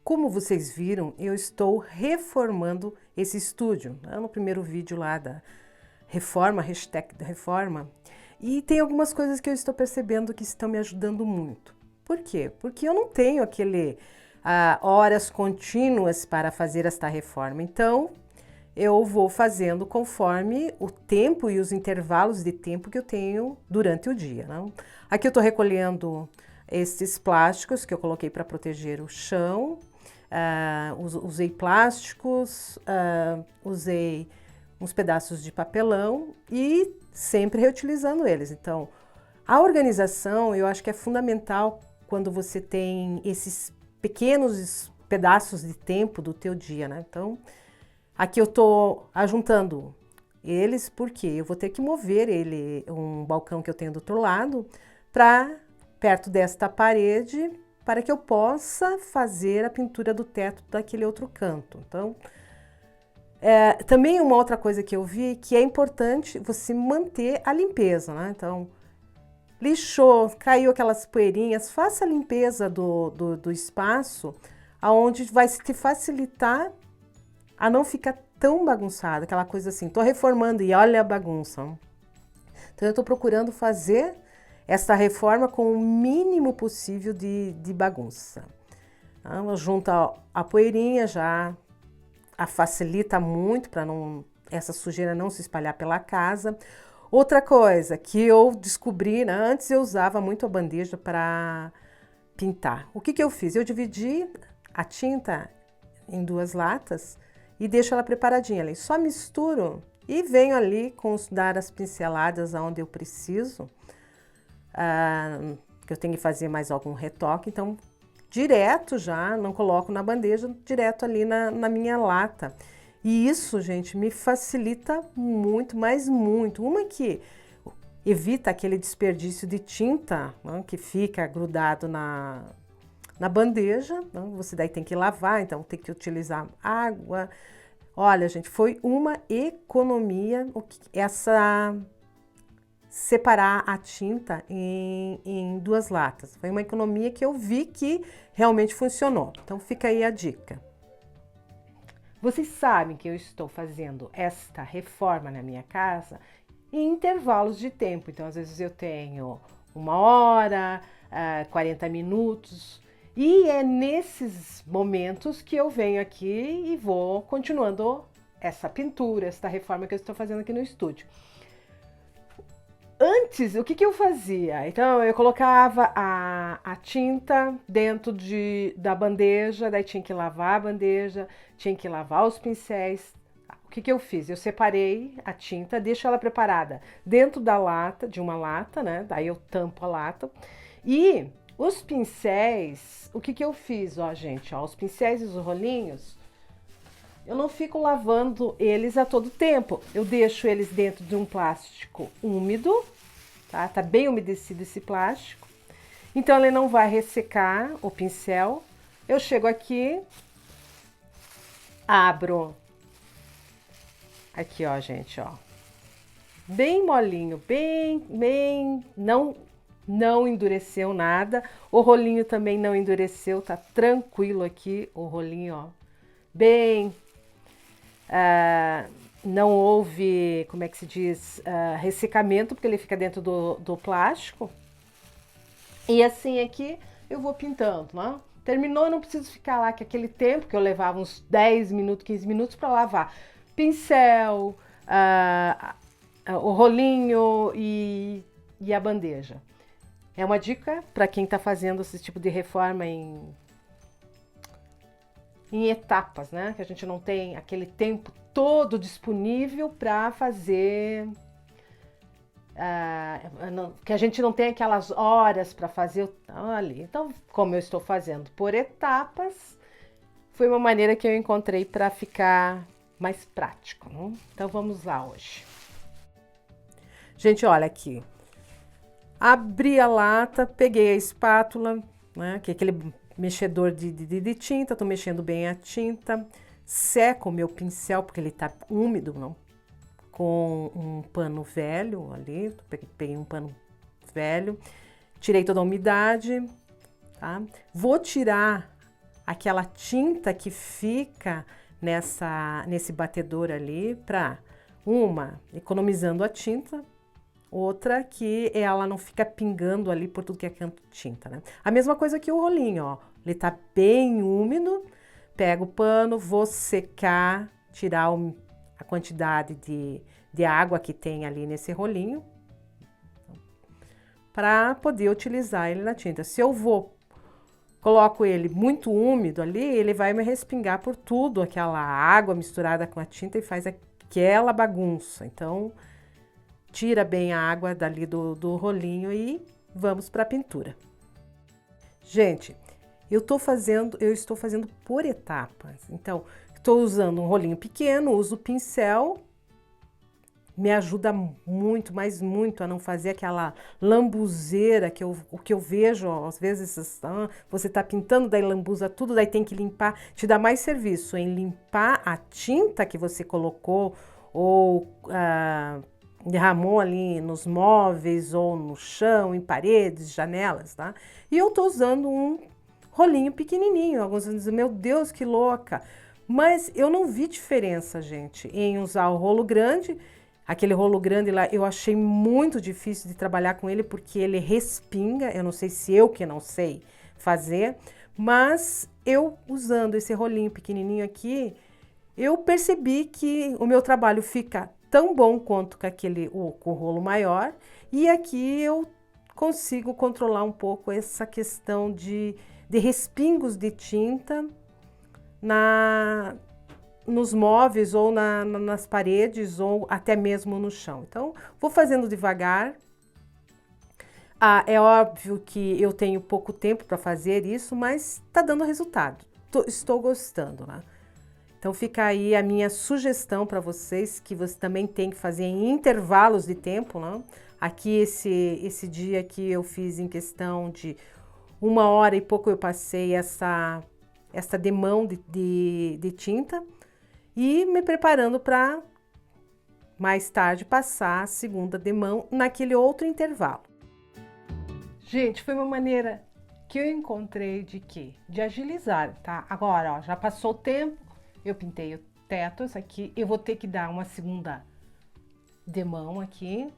Como vocês viram, eu estou reformando esse estúdio, né? No primeiro vídeo lá da reforma, hashtag da reforma. E tem algumas coisas que eu estou percebendo que estão me ajudando muito. Por quê? Porque eu não tenho horas contínuas para fazer esta reforma. Então, eu vou fazendo conforme o tempo e os intervalos de tempo que eu tenho durante o dia, né? Aqui eu estou recolhendo esses plásticos que eu coloquei para proteger o chão. Usei plásticos, usei uns pedaços de papelão e sempre reutilizando eles. Então, a organização eu acho que é fundamental quando você tem esses pequenos pedaços de tempo do teu dia, né? Então, aqui eu estou ajuntando eles porque eu vou ter que mover um balcão que eu tenho do outro lado, para perto desta parede, para que eu possa fazer a pintura do teto daquele outro canto. Então, também uma outra coisa que eu vi que é importante você manter a limpeza, né? Então, lixou, caiu aquelas poeirinhas, faça a limpeza do espaço, aonde vai te facilitar a não ficar tão bagunçado, aquela coisa assim, tô reformando e olha a bagunça. Então, eu estou procurando fazer essa reforma com o mínimo possível de bagunça. Junta a poeirinha, já a facilita muito para essa sujeira não se espalhar pela casa. Outra coisa que eu descobri, né, antes eu usava muito a bandeja para pintar. O que eu fiz? Eu dividi a tinta em 2 latas e deixo ela preparadinha ali. Só misturo e venho ali dar as pinceladas aonde eu preciso, que eu tenho que fazer mais algum retoque, então direto já, não coloco na bandeja, direto ali na minha lata. E isso, gente, me facilita muito, mas muito. Uma que evita aquele desperdício de tinta, né, que fica grudado na bandeja, né, você daí tem que lavar, então tem que utilizar água. Olha, gente, foi uma economia separar a tinta em 2 latas. Foi uma economia que eu vi que realmente funcionou. Então fica aí a dica. Vocês sabem que eu estou fazendo esta reforma na minha casa em intervalos de tempo. Então, às vezes eu tenho 1 hora, 40 minutos. E é nesses momentos que eu venho aqui e vou continuando essa pintura, essa reforma que eu estou fazendo aqui no estúdio. Antes, o que eu fazia? Então, eu colocava a tinta dentro da bandeja, daí tinha que lavar a bandeja, tinha que lavar os pincéis. O que eu fiz? Eu separei a tinta, deixo ela preparada dentro da lata, de uma lata, né? Daí eu tampo a lata. E os pincéis, o que eu fiz? Ó, gente, ó, os pincéis e os rolinhos, eu não fico lavando eles a todo tempo. Eu deixo eles dentro de um plástico úmido, tá? Tá bem umedecido esse plástico. Então, ele não vai ressecar o pincel. Eu chego aqui, abro. Aqui, ó, gente, ó. Bem molinho, bem, não endureceu nada. O rolinho também não endureceu, tá tranquilo aqui o rolinho, ó. Bem... não houve, como é que se diz, ressecamento, porque ele fica dentro do plástico. E assim aqui eu vou pintando, né? Terminou, não preciso ficar lá que aquele tempo que eu levava uns 10 minutos, 15 minutos para lavar pincel, o rolinho e a bandeja. É uma dica para quem está fazendo esse tipo de reforma em etapas, né? Que a gente não tem aquele tempo todo disponível para fazer, que a gente não tem aquelas horas para fazer ali. Então, como eu estou fazendo por etapas, foi uma maneira que eu encontrei para ficar mais prático, né? Então, vamos lá hoje. Gente, olha aqui. Abri a lata, peguei a espátula, né? Que é aquele mexedor de tinta, tô mexendo bem a tinta, seco o meu pincel, porque ele tá úmido, não? Com um pano velho ali, peguei um pano velho, tirei toda a umidade, tá? Vou tirar aquela tinta que fica nesse batedor ali para economizando a tinta, outra que ela não fica pingando ali por tudo que é canto de tinta, né? A mesma coisa que o rolinho, ó, ele tá bem úmido, pego o pano, vou secar, tirar a quantidade de água que tem ali nesse rolinho, para poder utilizar ele na tinta. Se eu coloco ele muito úmido ali, ele vai me respingar por tudo, aquela água misturada com a tinta e faz aquela bagunça. Então, tira bem a água dali do rolinho e vamos para a pintura. Gente, eu estou fazendo por etapas. Então, estou usando um rolinho pequeno, uso o pincel, me ajuda muito, mas muito a não fazer aquela lambuzeira que eu vejo, ó, às vezes você está pintando, daí lambuza tudo, daí tem que limpar, te dá mais serviço em limpar a tinta que você colocou ou derramou ali nos móveis ou no chão, em paredes, janelas, tá? E eu tô usando um rolinho pequenininho, alguns vão dizer, meu Deus, que louca! Mas eu não vi diferença, gente, em usar o rolo grande. Aquele rolo grande lá, eu achei muito difícil de trabalhar com ele, porque ele respinga, eu não sei se eu que não sei fazer, mas eu usando esse rolinho pequenininho aqui, eu percebi que o meu trabalho fica tão bom quanto com o rolo maior, e aqui eu consigo controlar um pouco essa questão de respingos de tinta nos móveis ou nas paredes ou até mesmo no chão. Então, vou fazendo devagar. É óbvio que eu tenho pouco tempo para fazer isso, mas está dando resultado. Estou gostando, né? Então, fica aí a minha sugestão para vocês, que você também tem que fazer em intervalos de tempo, né? Aqui, esse dia que eu fiz em questão de 1 hora e pouco, eu passei essa demão de tinta, e me preparando para mais tarde passar a segunda demão naquele outro intervalo. Gente, foi uma maneira que eu encontrei de agilizar, tá? Agora, ó, já passou o tempo, eu pintei o teto, isso aqui, eu vou ter que dar uma segunda demão aqui.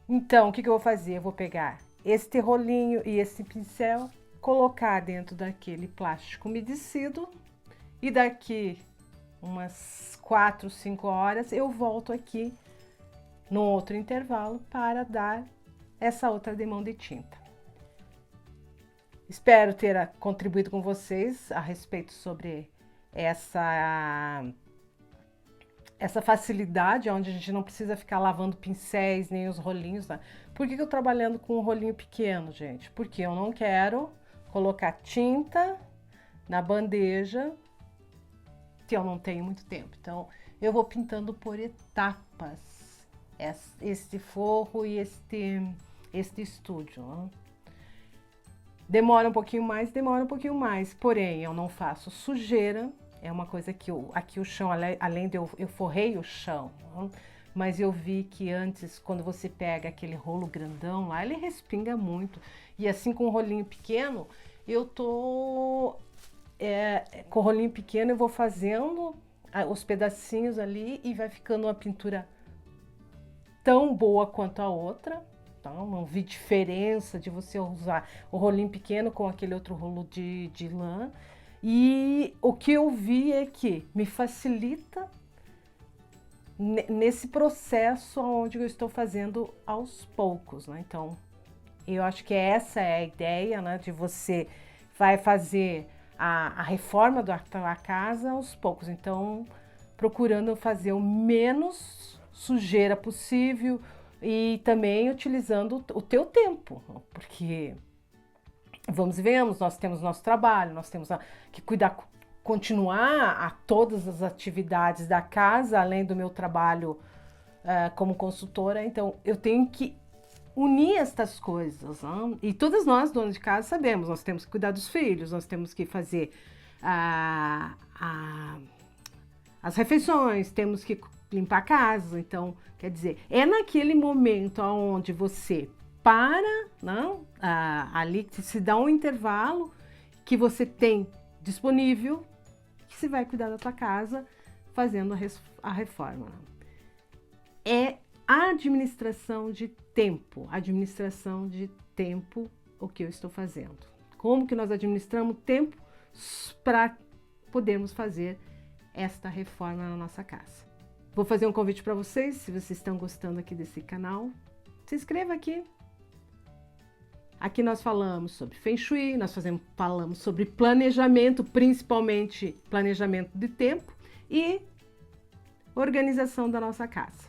Então, o que eu vou fazer? Eu vou pegar este rolinho e esse pincel, colocar dentro daquele plástico umedecido e daqui umas 4, 5 horas, eu volto aqui no outro intervalo para dar essa outra demão de tinta. Espero ter contribuído com vocês a respeito sobre essa facilidade, onde a gente não precisa ficar lavando pincéis nem os rolinhos, né? Por que eu tô trabalhando com um rolinho pequeno, gente? Porque eu não quero colocar tinta na bandeja, que eu não tenho muito tempo. Então, eu vou pintando por etapas este forro e este estúdio, né? Demora um pouquinho mais, porém, eu não faço sujeira. É uma coisa que aqui o chão, além de eu forrei o chão, né? Mas eu vi que antes, quando você pega aquele rolo grandão lá, ele respinga muito. E assim, com o rolinho pequeno, eu tô... com o rolinho pequeno eu vou fazendo os pedacinhos ali e vai ficando uma pintura tão boa quanto a outra. Então, não vi diferença de você usar o rolinho pequeno com aquele outro rolo de lã. E o que eu vi é que me facilita nesse processo onde eu estou fazendo aos poucos, né? Então, eu acho que essa é a ideia, né? De você vai fazer a reforma da tua casa aos poucos. Então, procurando fazer o menos sujeira possível e também utilizando o teu tempo, porque vamos e venhamos, nós temos nosso trabalho, nós temos que continuar a todas as atividades da casa, além do meu trabalho como consultora. Então, eu tenho que unir estas coisas, né? E todas nós, donas de casa, sabemos, nós temos que cuidar dos filhos, nós temos que fazer as refeições, temos que limpar a casa. Então, quer dizer, é naquele momento onde você para, não? Ali se dá um intervalo, que você tem disponível que você vai cuidar da tua casa fazendo a reforma. É administração de tempo o que eu estou fazendo. Como que nós administramos tempo para podermos fazer esta reforma na nossa casa. Vou fazer um convite para vocês, se vocês estão gostando aqui desse canal, se inscreva aqui. Aqui nós falamos sobre Feng Shui, falamos sobre planejamento, principalmente planejamento de tempo e organização da nossa casa.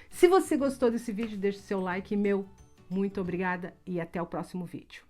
Se você gostou desse vídeo, deixe seu like, muito obrigada e até o próximo vídeo.